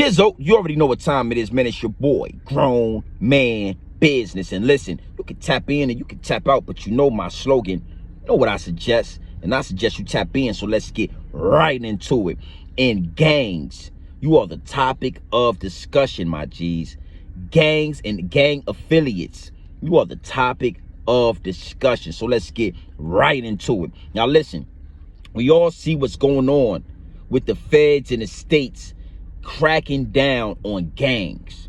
Gizzo, you already know what time it is, man. It's your boy, Grown Man Business. And listen, you can tap in and you can tap out, but you know my slogan. You know what I suggest? And I suggest you tap in, so let's get right into it. In gangs, you are the topic of discussion, my G's. Gangs and gang affiliates, you are the topic of discussion. So let's get right into it. Now listen, we all see what's going on with the feds in the states cracking down on gangs.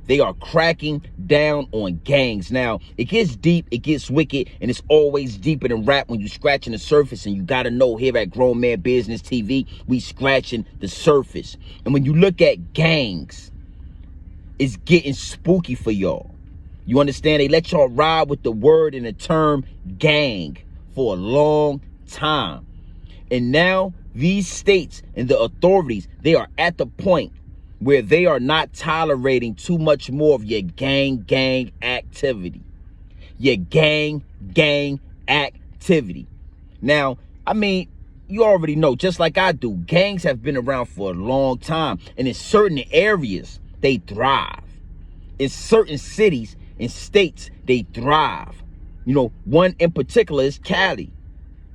They are cracking down on gangs. Now, it gets deep, it gets wicked, and it's always deeper than rap when you scratching the surface. And you got to know, here at Grown Man Business TV, we scratching the surface. And when you look at gangs, it's getting spooky for y'all. You understand? They let y'all ride with the word and the term gang for a long time. And now these states and the authorities, they are at the point where they are not tolerating too much more of your gang activity. Your gang activity. Now, I mean, you already know, just like I do, gangs have been around for a long time. And in certain areas, they thrive. In certain cities and states, they thrive. You know, one in particular is Cali.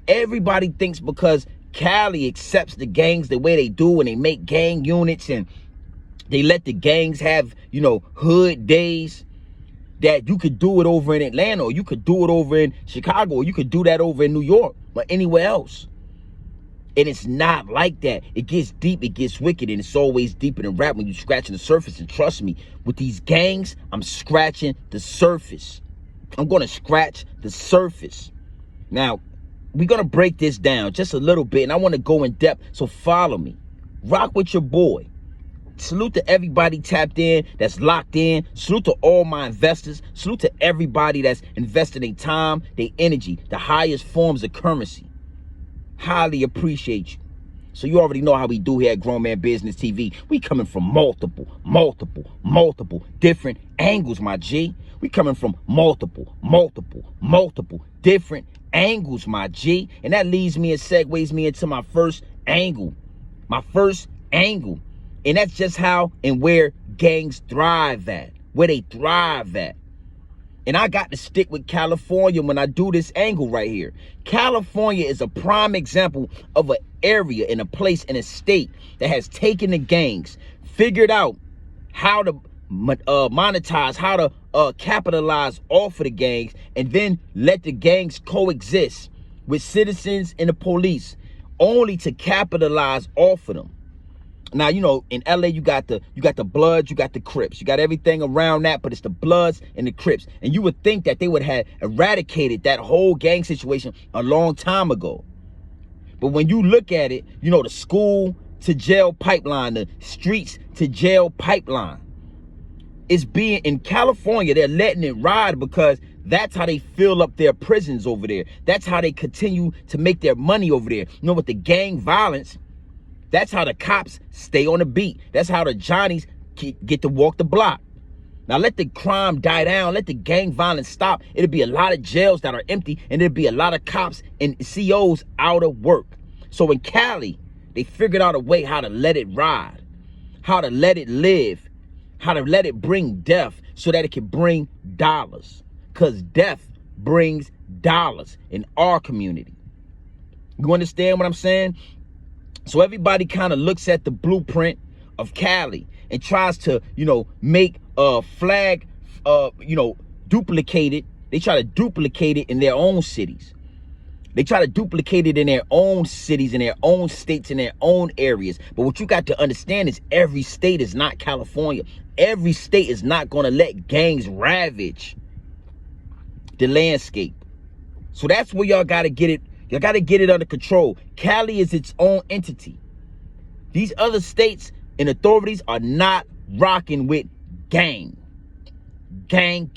Everybody thinks because Cali accepts the gangs the way they do, and they make gang units and they let the gangs have, you know, hood days, that you could do it over in Atlanta, or you could do it over in Chicago, or you could do that over in New York, or anywhere else. And it's not like that. It gets deep, it gets wicked, and it's always deeper than rap when you're scratching the surface. And trust me, with these gangs, I'm scratching the surface. I'm going to scratch the surface. Now, we're going to break this down just a little bit, and I want to go in depth, so follow me. Rock with your boy. Salute to everybody tapped in, that's locked in. Salute to all my investors. Salute to everybody that's invested their time, their energy, the highest forms of currency. Highly appreciate you. So you already know how we do here at Grown Man Business TV. We coming from multiple different angles, my G. We coming from multiple different angles, my G. And that leads me and segues me into my first angle. And that's just how and where gangs thrive at. Where they thrive at. And I got to stick with California when I do this angle right here. California is a prime example of an area and a place in a state that has taken the gangs, figured out how to monetize, how to capitalize off of the gangs, and then let the gangs coexist with citizens and the police, only to capitalize off of them. Now, you know, in LA, you got the Bloods, you got the Crips, you got everything around that, but it's the Bloods and the Crips. And you would think that they would have eradicated that whole gang situation a long time ago. But when you look at it, you know, the school to jail pipeline, the streets to jail pipeline, it's being in California, they're letting it ride because that's how they fill up their prisons over there. That's how they continue to make their money over there. You know, with the gang violence, that's how the cops stay on the beat. That's how the Johnnies get to walk the block. Now let the crime die down. Let the gang violence stop. It'll be a lot of jails that are empty, and there'll be a lot of cops and COs out of work. So in Cali, they figured out a way how to let it ride, how to let it live, how to let it bring death so that it can bring dollars. Because death brings dollars in our community. You understand what I'm saying? So everybody kind of looks at the blueprint of Cali and tries to, you know, make a flag, you know, duplicate it. They try to duplicate it in their own cities. They try to duplicate it in their own cities, in their own states, in their own areas. But what you got to understand is every state is not California. Every state is not going to let gangs ravage the landscape. So that's where y'all got to get it. You got to get it under control. Cali is its own entity. These other states and authorities are not rocking with gang. And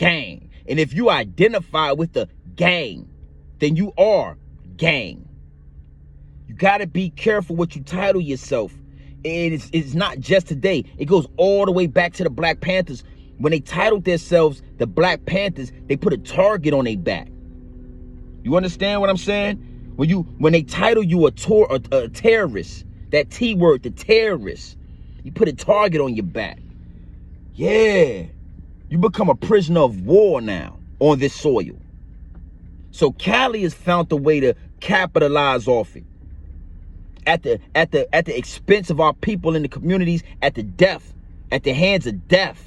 if you identify with the gang, then you are gang. You got to be careful what you title yourself. It's not just today. It goes all the way back to the Black Panthers. When they titled themselves the Black Panthers, they put a target on their back. You understand what I'm saying? When they title you a terrorist, that T word, the terrorist, You put a target on your back. Yeah. You become a prisoner of war now on this soil. So Cali has found a way to capitalize off it. At the expense of our people in the communities, at the hands of death.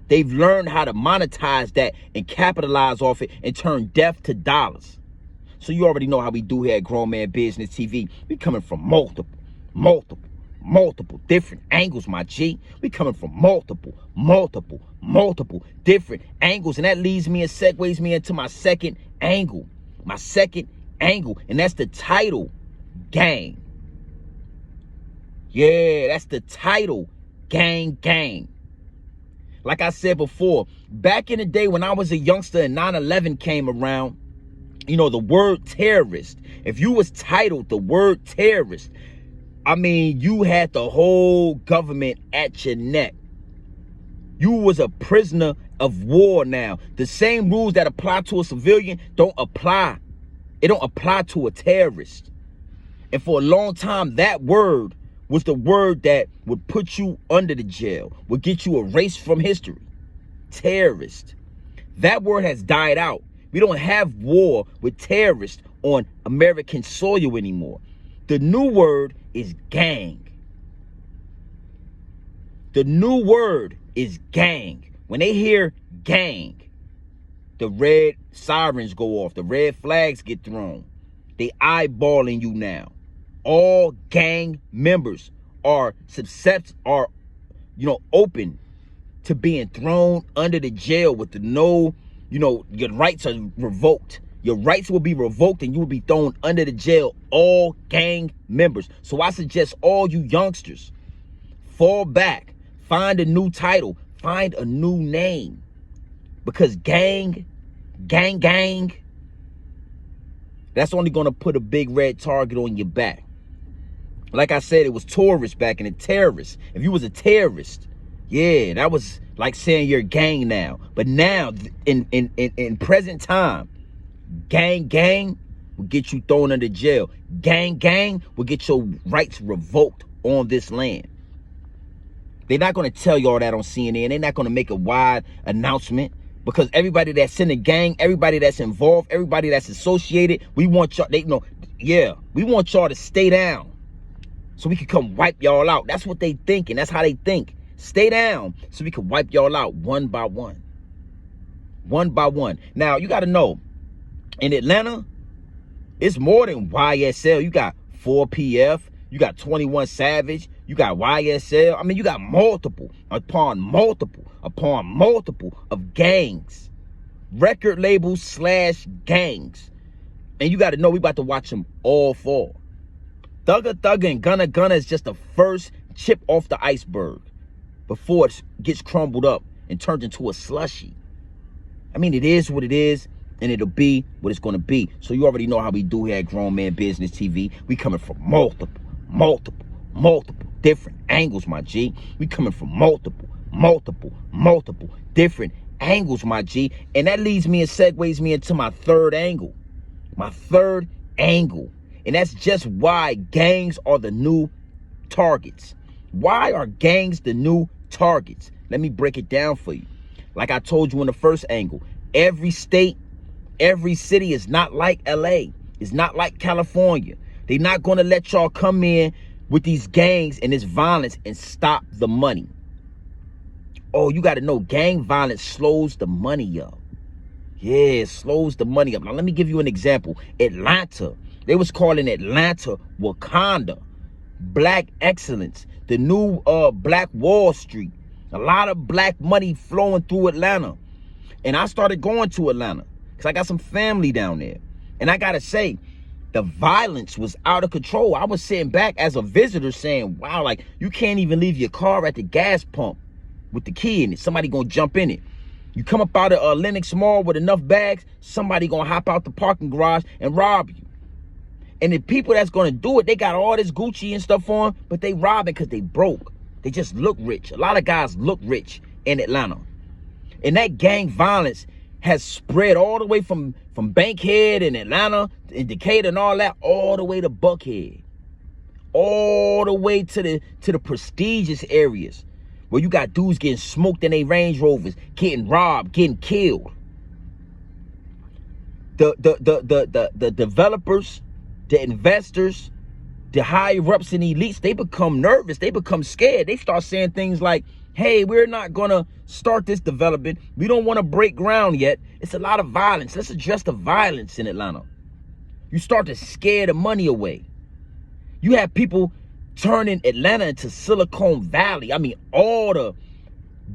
They've learned how to monetize that and capitalize off it and turn death to dollars. So you already know how we do here at Grown Man Business TV. We coming from multiple different angles, my G. We coming from multiple different angles. And that leads me and segues me into my second angle. And that's the title, gang. Yeah, that's the title, gang. Like I said before, back in the day when I was a youngster and 9/11 came around, you know, the word terrorist, if you was titled the word terrorist, I mean, you had the whole government at your neck. You was a prisoner of war now. The same rules that apply to a civilian don't apply. It don't apply to a terrorist. And for a long time, that word was the word that would put you under the jail, would get you erased from history. Terrorist. That word has died out. We don't have war with terrorists on American soil anymore. The new word is gang. The new word is gang. When they hear gang, the red sirens go off, the red flags get thrown. They eyeballing you now. All gang members are open to being thrown under the jail with the your rights are revoked. Your rights will be revoked and you will be thrown under the jail. All gang members. So I suggest all you youngsters, fall back, find a new title, find a new name. Because gang, that's only going to put a big red target on your back. Like I said, it was tourists back in the terrorists. If you was a terrorist, yeah, that was like saying you're a gang now. But now, in present time, gang will get you thrown under jail. Gang will get your rights revoked on this land. They're not going to tell you all that on CNN. They're not going to make a wide announcement. Because everybody that's in the gang, everybody that's involved, everybody that's associated, we want y'all, we want y'all to stay down. So we can come wipe y'all out. That's what they thinking. That's how they think. Stay down so we can wipe y'all out one by one. One by one. Now, you got to know, in Atlanta, it's more than YSL. You got 4PF. You got 21 Savage. You got YSL. I mean, you got multiple upon multiple of gangs. Record labels / gangs. And you got to know we about to watch them all fall. Thugger and Gunna is just the first chip off the iceberg before it gets crumbled up and turned into a slushy. I mean, it is what it is, and it'll be what it's going to be. So you already know how we do here at Grown Man Business TV. We coming from multiple different angles, my G. We coming from multiple different angles, my G. And that leads me and segues me into my third angle. And that's just why gangs are the new targets. Why are gangs the new targets? Let me break it down for you. Like I told you in the first angle, every state, every city is not like LA. It's not like California. They're not going to let y'all come in with these gangs and this violence and stop the money. Oh, you got to know, gang violence slows the money up. Yeah, it slows the money up. Now, let me give you an example. Atlanta. They was calling Atlanta Wakanda. Black excellence. The new Black Wall Street. A lot of black money flowing through Atlanta. And I started going to Atlanta because I got some family down there. And I got to say, the violence was out of control. I was sitting back as a visitor saying, wow, like you can't even leave your car at the gas pump with the key in it. Somebody going to jump in it. You come up out of Lenox Mall with enough bags, somebody going to hop out the parking garage and rob you. And the people that's going to do it, they got all this Gucci and stuff on, but they robbing because they broke. They just look rich. A lot of guys look rich in Atlanta. And that gang violence has spread all the way from Bankhead and Atlanta and Decatur and all that, all the way to Buckhead. all the way to the prestigious areas where you got dudes getting smoked in their Range Rovers, getting robbed, getting killed. The developers, the investors, the higher ups and elites, they become nervous. They become scared. They start saying things like, hey, we're not going to start this development. We don't want to break ground yet. It's a lot of violence. Let's address the violence in Atlanta. You start to scare the money away. You have people turning Atlanta into Silicon Valley. I mean, all the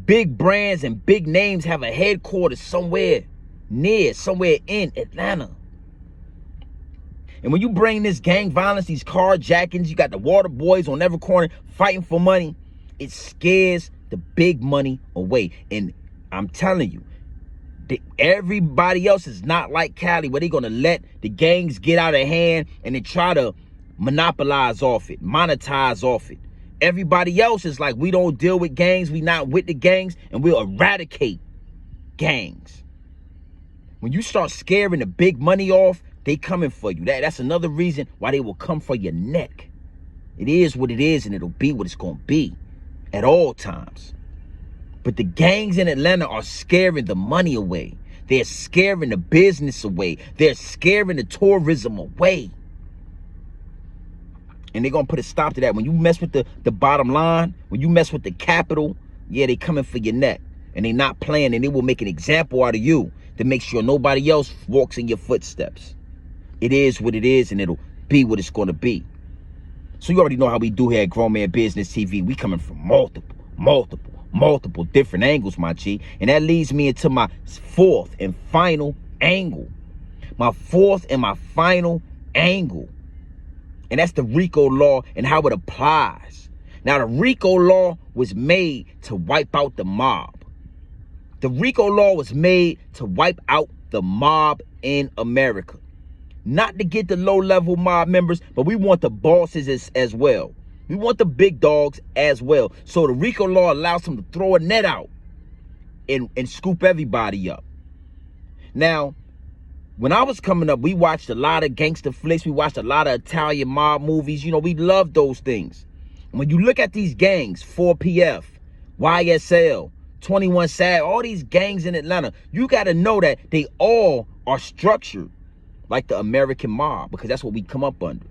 big brands and big names have a headquarters somewhere in Atlanta. And when you bring this gang violence, these carjackings, you got the water boys on every corner fighting for money, it scares the big money away. And I'm telling you, everybody else is not like Cali, where they're going to let the gangs get out of hand and they try to monopolize off it, monetize off it. Everybody else is like, we don't deal with gangs, we not with the gangs, and we'll eradicate gangs. When you start scaring the big money off, they coming for you. That's another reason why they will come for your neck. It is what it is, and it'll be what it's going to be at all times. But the gangs in Atlanta are scaring the money away. They're scaring the business away. They're scaring the tourism away. And they're going to put a stop to that. When you mess with the bottom line, when you mess with the capital, yeah, they coming for your neck. And they not playing, and they will make an example out of you to make sure nobody else walks in your footsteps. It is what it is, and it'll be what it's going to be. So you already know how we do here at Grown Man Business TV. We coming from multiple different angles, my G. And that leads me into my fourth and final angle. And that's the RICO law and how it applies. Now, the RICO law was made to wipe out the mob. The RICO law was made to wipe out the mob in America. Not to get the low-level mob members, but we want the bosses as well. We want the big dogs as well. So the RICO law allows them to throw a net out and scoop everybody up. Now, when I was coming up, we watched a lot of gangster flicks. We watched a lot of Italian mob movies. You know, we loved those things. When you look at these gangs, 4PF, YSL, 21 Savage, all these gangs in Atlanta, you got to know that they all are structured like the American mob, because that's what we come up under.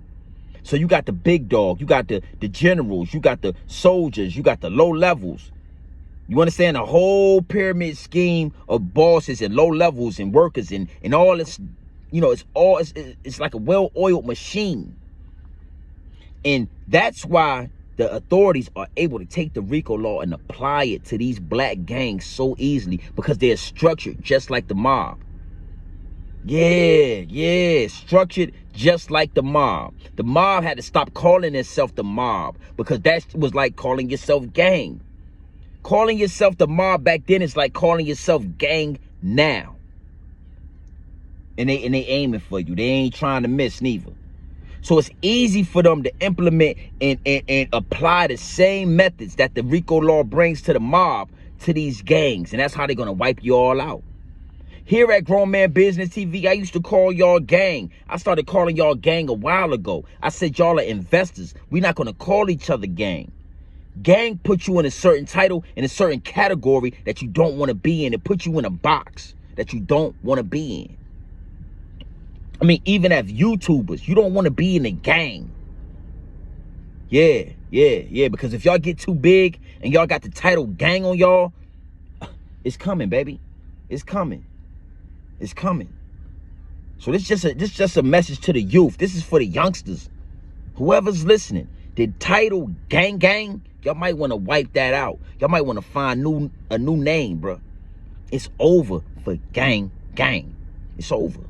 So you got the big dog, you got the generals, you got the soldiers, you got the low levels. You understand the whole pyramid scheme of bosses and low levels and workers and all this, you know, it's like a well-oiled machine. And that's why the authorities are able to take the RICO law and apply it to these black gangs so easily, because they're structured just like the mob. Yeah, structured just like the mob. The mob had to stop calling itself the mob, because that was like calling yourself gang. Calling yourself the mob back then is like calling yourself gang now. And they aiming for you. They ain't trying to miss neither. So it's easy for them to implement and apply the same methods that the RICO law brings to the mob to these gangs. And that's how they're going to wipe you all out. Here at Grown Man Business TV, I used to call y'all gang. I started calling y'all gang a while ago. I said y'all are investors. We're not going to call each other gang. Gang puts you in a certain title, in a certain category that you don't want to be in. It puts you in a box that you don't want to be in. I mean, even as YouTubers, you don't want to be in a gang. Yeah, because if y'all get too big and y'all got the title gang on y'all, it's coming, baby. It's coming. It's coming. So this just a message to the youth. This is for the youngsters. Whoever's listening, the title gang, y'all might want to wipe that out. Y'all might want to find a new name, bro. It's over for gang. It's over.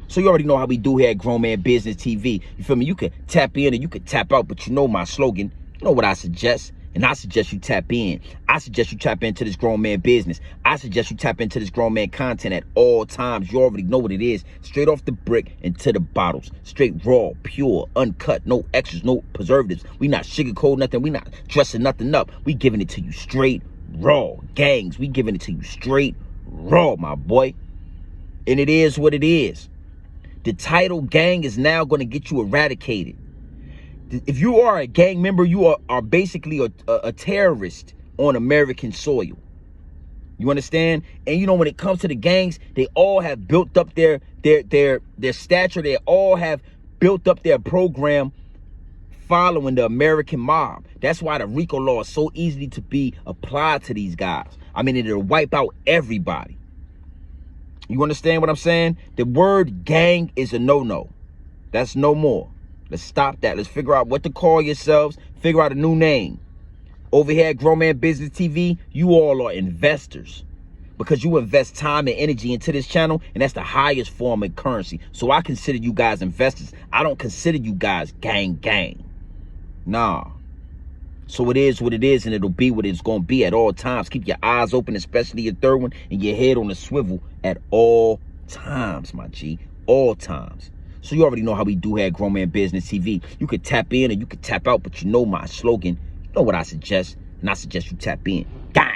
So you already know how we do here at Grown Man Business TV. You feel me? You could tap in and you could tap out, but you know my slogan. You know what I suggest. And I suggest you tap in. I suggest you tap into this grown man business. I suggest you tap into this grown man content at all times. You already know what it is. Straight off the brick into the bottles. Straight raw, pure, uncut, no extras, no preservatives. We not sugarcoat nothing. We not dressing nothing up. We giving it to you straight raw. Gangs, we giving it to you straight raw, my boy. And it is what it is. The title gang is now going to get you eradicated. If you are a gang member, you are basically a terrorist on American soil. You understand? And you know, when it comes to the gangs, they all have built up their stature. They all have built up their program following the American mob. That's why the RICO law is so easy to be applied to these guys. I mean, it'll wipe out everybody. You understand what I'm saying? The word gang is a no-no. That's no more. Let's stop that. Let's figure out what to call yourselves. Figure out a new name. Over here at Grown Man Business TV, you all are investors because you invest time and energy into this channel, and that's the highest form of currency. So I consider you guys investors. I don't consider you guys gang. Nah. So it is what it is, and it'll be what it's going to be at all times. Keep your eyes open, especially your third one, and your head on the swivel at all times, my G. All times. So you already know how we do here at Grown Man Business TV. You could tap in or you could tap out, but you know my slogan. You know what I suggest, and I suggest you tap in. Gang.